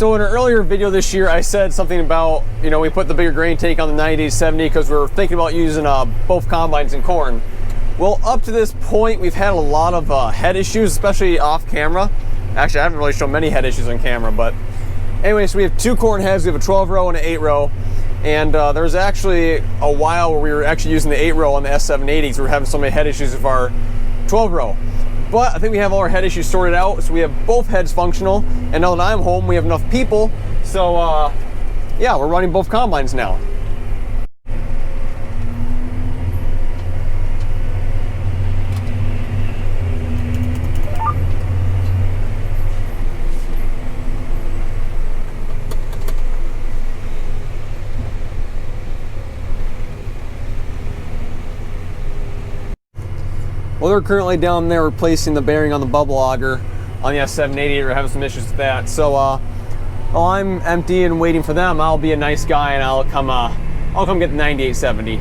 So in an earlier video this year, I said something about, we put the bigger grain tank on the 9870 because we're thinking about using both combines in corn. Well, up to this point, we've had a lot of head issues, especially off camera. Actually, I haven't really shown many head issues on camera, but anyway, so we have 2 corn heads. We have a 12 row and an 8 row. And there was actually a while where we were actually using the 8 row on the S780s. We were having so many head issues with our 12 row. But I think we have all our head issues sorted out, so we have both heads functional. And now that I'm home, we have enough people. So yeah, we're running both combines now. Well, they're currently down there replacing the bearing on the bubble auger on the S780. We're having some issues with that. So while I'm empty and waiting for them, I'll be a nice guy and I'll come get the 9870.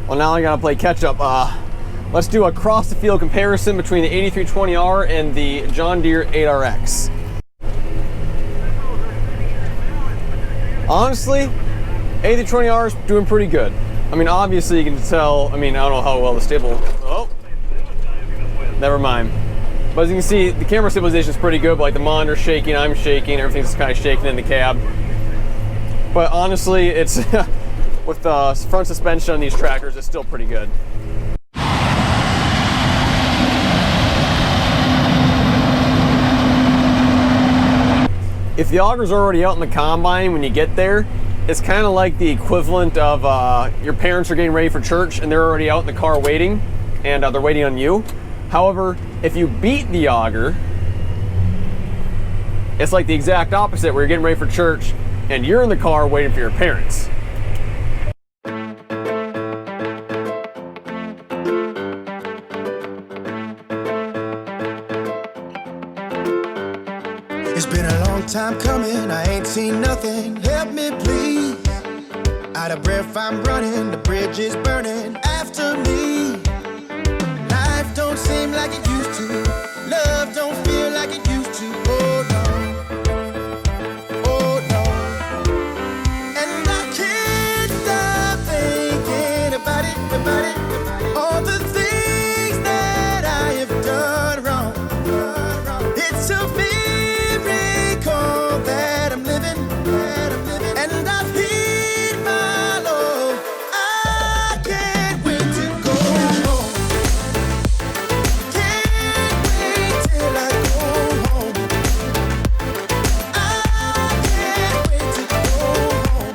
Well, now I gotta play catch up. Let's do a cross the field comparison between the 8320R and the John Deere 8RX. Honestly, 8320R is doing pretty good. I mean, obviously you can tell, I don't know how well the never mind. But as you can see, the camera stabilization is pretty good, but like the monitor's shaking, I'm shaking, everything's kind of shaking in the cab. But honestly, it's with the front suspension on these tractors, it's still pretty good. If the auger's already out in the combine when you get there, it's kind of like the equivalent of your parents are getting ready for church and they're already out in the car waiting, and they're waiting on you. However, if you beat the auger, it's like the exact opposite, where you're getting ready for church and you're in the car waiting for your parents. It's been a long time coming, I ain't seen nothing. Help me please. Out of breath I'm running, the bridge is burning after me. Life don't seem like it used to. Love don't feel like it used to. Oh no, oh no. And I can't stop thinking about it, about it. All the things that I have done wrong. It's a miracle that I'm living, and I've hit my low. I can't wait to go home. Can't wait till I go home. I can't wait to go home.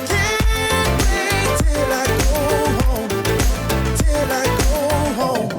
Can't wait till I go home. Till I go home.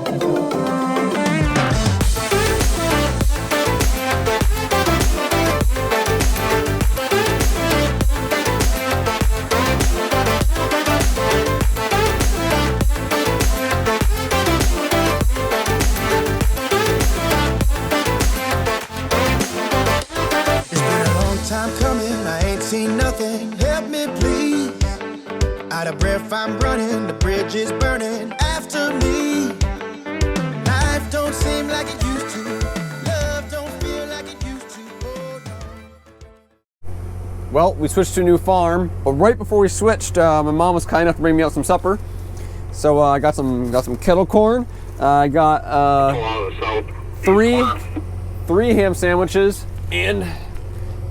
It's been a long time coming, I ain't seen nothing. Help me please. Out of breath I'm running, the bridge is burning after me. Life don't seem like it used to. Love don't feel like it used to. Oh no. Well, we switched to a new farm, but right before we switched, my mom was kind enough to bring me out some supper. So I got some kettle corn. I got three ham sandwiches and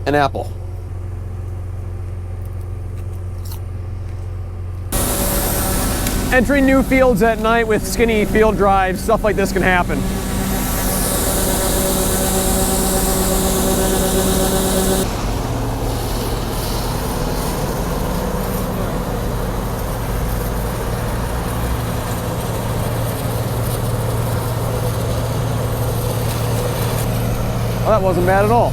an apple. Entering new fields at night with skinny field drives, stuff like this can happen. Well, that wasn't bad at all.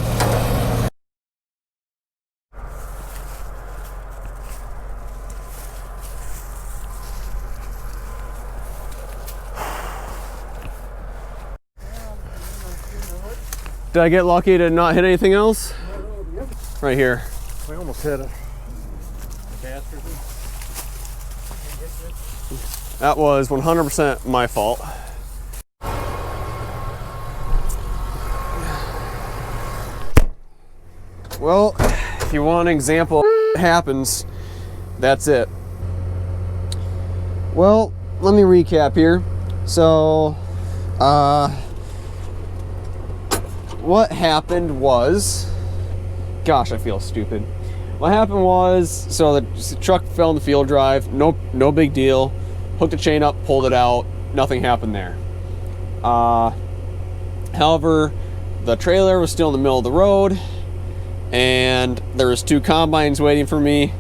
Did I get lucky to not hit anything else? Right here. We almost hit it. That was 100% my fault. Well, if you want an example of what happens, that's it. Well, let me recap here. So, what happened was, gosh, I feel stupid. What happened was, so the truck fell in the field drive, no big deal. Hooked the chain up, pulled it out, nothing happened there. However, the trailer was still in the middle of the road, and there was 2 combines waiting for me.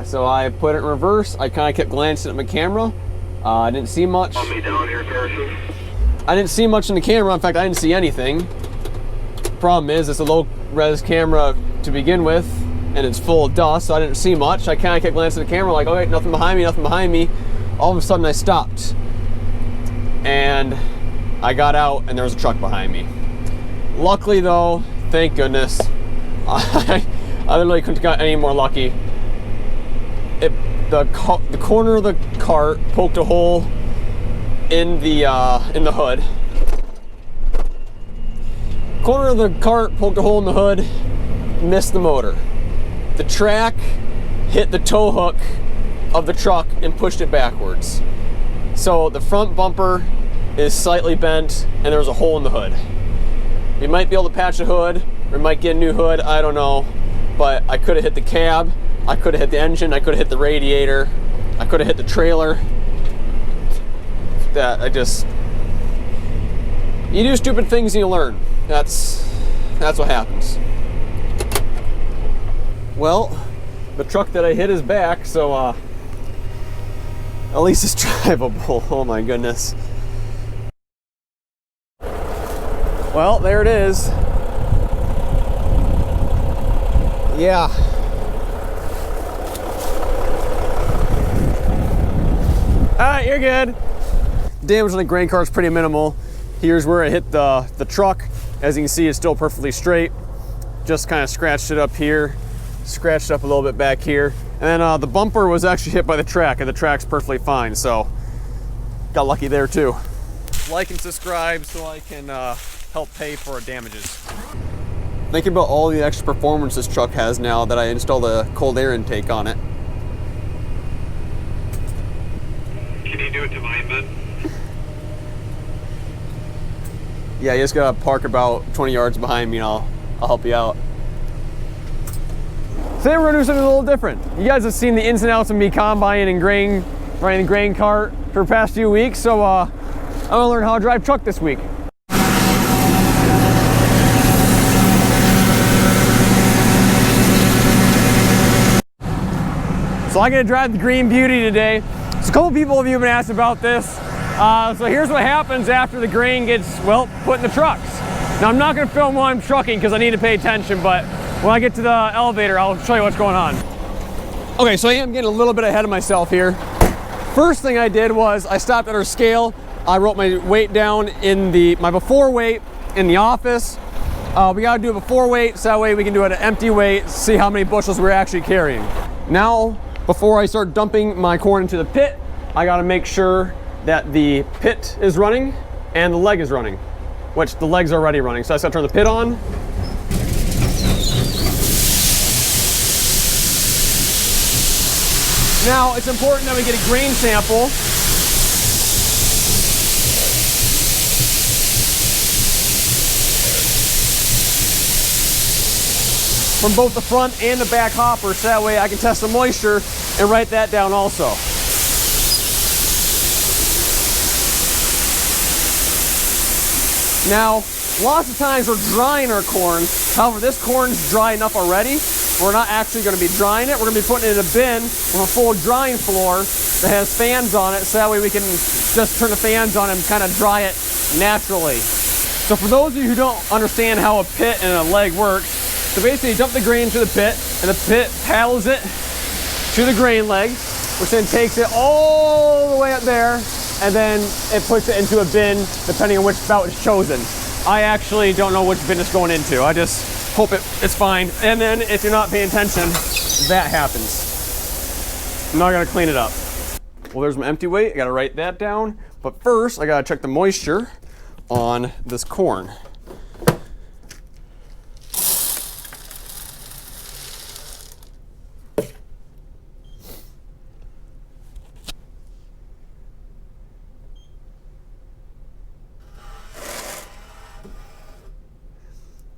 So I put it in reverse. I kind of kept glancing at my camera. I didn't see much. I didn't see much in the camera. In fact, I didn't see anything. Problem is, it's a low res camera to begin with, and it's full of dust, so I didn't see much. I kind of kept glancing at the camera like, okay, nothing behind me, nothing behind me. All of a sudden I stopped, and I got out, and there was a truck behind me. Luckily though, thank goodness, I literally couldn't have got any more lucky. The corner of the cart poked a hole in the hood. Corner of the cart poked a hole in the hood, missed the motor. The track hit the tow hook of the truck and pushed it backwards. So the front bumper is slightly bent and there's a hole in the hood. We might be able to patch the hood, or we might get a new hood, I don't know. But I could have hit the cab, I could have hit the engine, I could have hit the radiator, I could have hit the trailer. You do stupid things and you learn. That's what happens. Well, the truck that I hit is back, so at least it's drivable. Oh my goodness. Well, there it is. Yeah. Alright, you're good. Damage on the grain cart is pretty minimal. Here's where it hit the truck. As you can see, it's still perfectly straight. Just kind of scratched it up here, scratched up a little bit back here. And then the bumper was actually hit by the track, and the track's perfectly fine, so got lucky there too. Like and subscribe so I can help pay for damages. Thinking about all the extra performance this truck has now that I installed a cold air intake on it. Can you do it to mine, bud? Yeah, you just gotta park about 20 yards behind me and I'll help you out. Today we're gonna do something a little different. You guys have seen the ins and outs of me combining and running the grain cart for the past few weeks, so I'm gonna learn how to drive truck this week. So I'm gonna drive the Green Beauty today. So a couple people of you have been asked about this. So here's what happens after the grain gets, well, put in the trucks. Now I'm not gonna film while I'm trucking because I need to pay attention, but when I get to the elevator, I'll show you what's going on. Okay, so I am getting a little bit ahead of myself here. First thing I did was I stopped at our scale. I wrote my weight down in my before weight in the office. We gotta do a before weight so that way we can do an empty weight, see how many bushels we're actually carrying. Now, before I start dumping my corn into the pit, I gotta make sure that the pit is running and the leg is running, which the leg's already running. So I just gotta turn the pit on. Now, it's important that we get a grain sample. From both the front and the back hopper, so that way I can test the moisture and write that down also. Now, lots of times we're drying our corn. However, this corn's dry enough already. We're not actually going to be drying it. We're going to be putting it in a bin with a full drying floor that has fans on it, so that way we can just turn the fans on and kind of dry it naturally. So for those of you who don't understand how a pit and a leg works, so basically you dump the grain into the pit, and the pit paddles it to the grain leg, which then takes it all the way up there, and then it puts it into a bin depending on which spout is chosen. I actually don't know which bin it's going into. I just hope it's fine. And then if you're not paying attention, that happens. Now I gotta clean it up. Well, there's my empty weight. I gotta write that down. But first, I gotta check the moisture on this corn.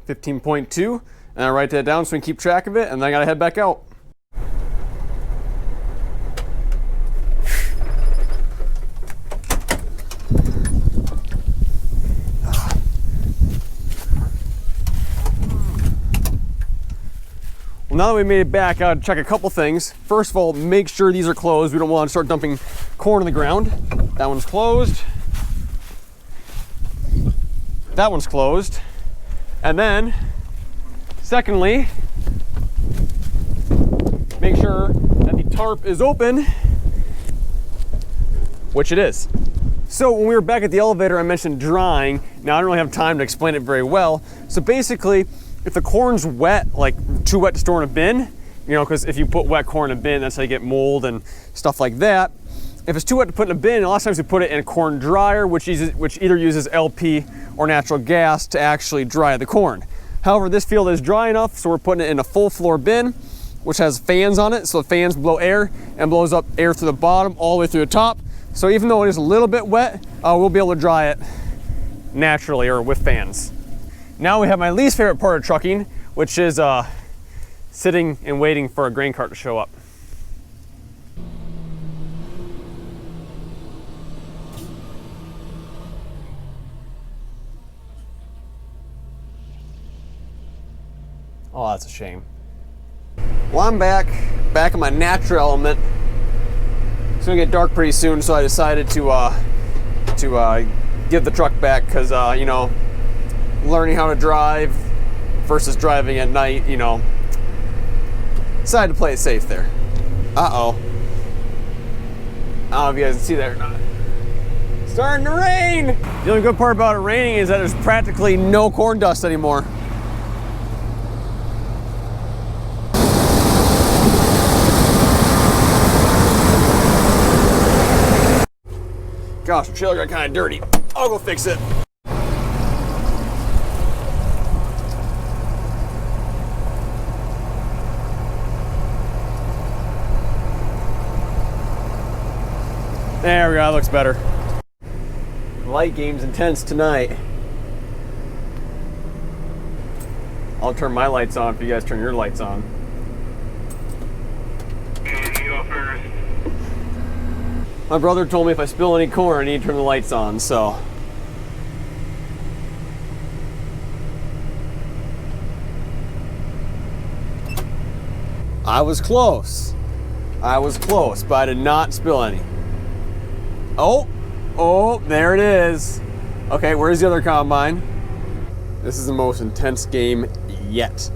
.2, and I write that down so we can keep track of it, and then I gotta head back out. Well, now that we made it back, I gotta check a couple things. First of all, make sure these are closed. We don't want to start dumping corn on the ground. That one's closed. That one's closed. And then, secondly, make sure that the tarp is open, which it is. So when we were back at the elevator, I mentioned drying. Now I don't really have time to explain it very well. So basically, if the corn's wet, like too wet to store in a bin, you know, because if you put wet corn in a bin, that's how you get mold and stuff like that. If it's too wet to put in a bin, a lot of times we put it in a corn dryer, which either uses LP or natural gas to actually dry the corn. However, this field is dry enough, so we're putting it in a full floor bin, which has fans on it, so the fans blow air and blows up air through the bottom all the way through the top. So even though it is a little bit wet, we'll be able to dry it naturally or with fans. Now we have my least favorite part of trucking, which is sitting and waiting for a grain cart to show up. Oh, that's a shame. Well, I'm back in my natural element. It's gonna get dark pretty soon, so I decided to give the truck back because you know, learning how to drive versus driving at night, you know, decided to play it safe there. Uh-oh. I don't know if you guys can see that or not. It's starting to rain! The only good part about it raining is that there's practically no corn dust anymore. Gosh, the trailer got kind of dirty. I'll go fix it. There we go, that looks better. Light game's intense tonight. I'll turn my lights on if you guys turn your lights on. You go first. My brother told me if I spill any corn, I need to turn the lights on, so. I was close, but I did not spill any. Oh, there it is. Okay, where's the other combine? This is the most intense game yet.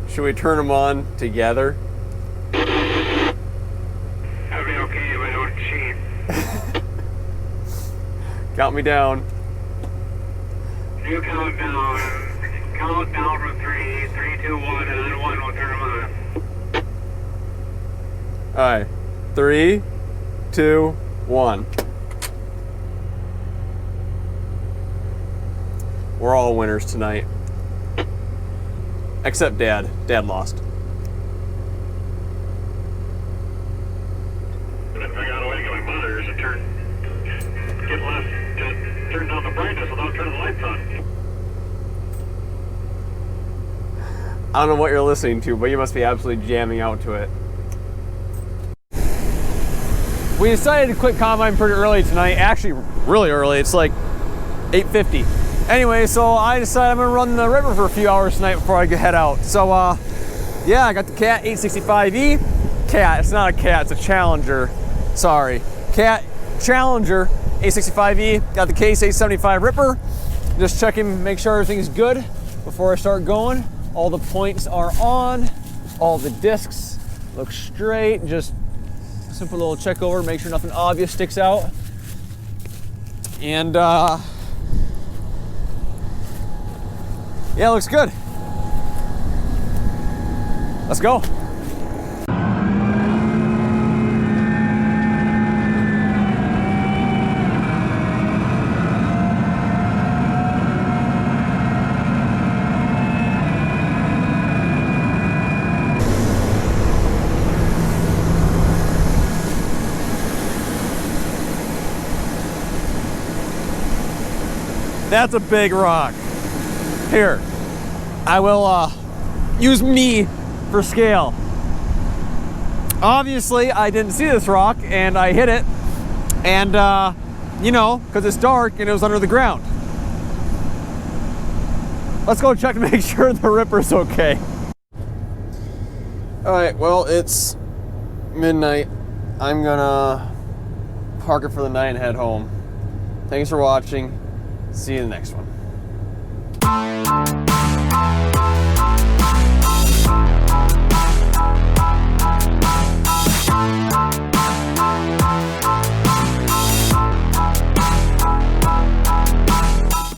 Should we turn them on together? That'd be okay if I don't cheat. Count me down. You count down. Count down from 3, 3, 2, 1, and then 1 will turn them on. All right, 3, 2, 1. We're all winners tonight. Except Dad. Dad lost. And I figured out a way to get my monitors and turn down the brightness without turning the lights on. I don't know what you're listening to, but you must be absolutely jamming out to it. We decided to quit combine pretty early tonight. Actually, really early. It's like 8:50. Anyway, so I decided I'm gonna run the river for a few hours tonight before I head out. So yeah, I got the Cat 865E. Cat. It's not a Cat, it's a Challenger. Sorry. Cat Challenger A65E. Got the Case A75 Ripper. Just checking, make sure everything's good before I start going. All the points are on. All the discs look straight. Just a simple little check over, make sure nothing obvious sticks out. And yeah, it looks good. Let's go. That's a big rock. Here, I will use me for scale. Obviously, I didn't see this rock and I hit it, and you know, because it's dark and it was under the ground. Let's go check to make sure the ripper's okay. All right, well, it's midnight. I'm gonna park it for the night and head home. Thanks for watching. See you in the next one.